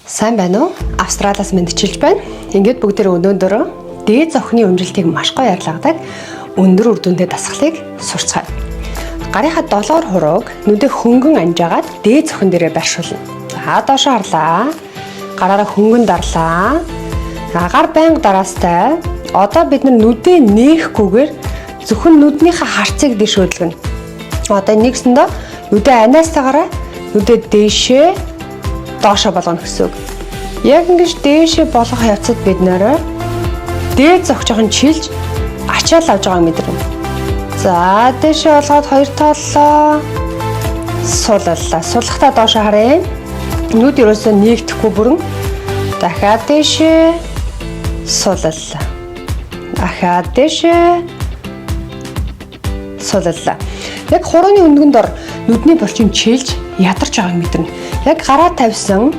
Сайн байна уу? Австралиас мэдчилж байна. Ингээд бүгдээ өнөөдөр дээд зохины өмжилтийг маш гоё ярилцдаг өндөр үр дүнтэй дасгалыг сурцгаая. Гарынхаа долоор хурууг нүдэ хөнгөн анжаагаад дээд зохин дээрээ байршуулна. За доошо харлаа. Гараараа хөнгөн дарлаа. Гар байнга дараастай. Одоо бид нүдээ нээхгүйгээр зөвхөн нүднийхээ харцыг дэш хөдөлгөнө. Одоо нэгсэндээ нүдээ анаастайгаараа нүдээ дээшээ доошо болгоно гэсэн үг. Яг ингэж дээшээ болгох явцад бид нөрөө дээд зөх жоохон чилж ачаал авж байгааг мэдэрнэ. За дээшээ болгоод хоёр тооллоо. Сууллаа. Сулхтаа доошо харъя. Нүд ерөөсөө нээгдэхгүй бүрэн дахиад дээшээ сууллаа. Дахиад дээшээ сууллаа. Яг хурууны өндгөнд ор нүдний булчин чилж ядарч байгааг мэдэрнэ. Яг гараа тавьсан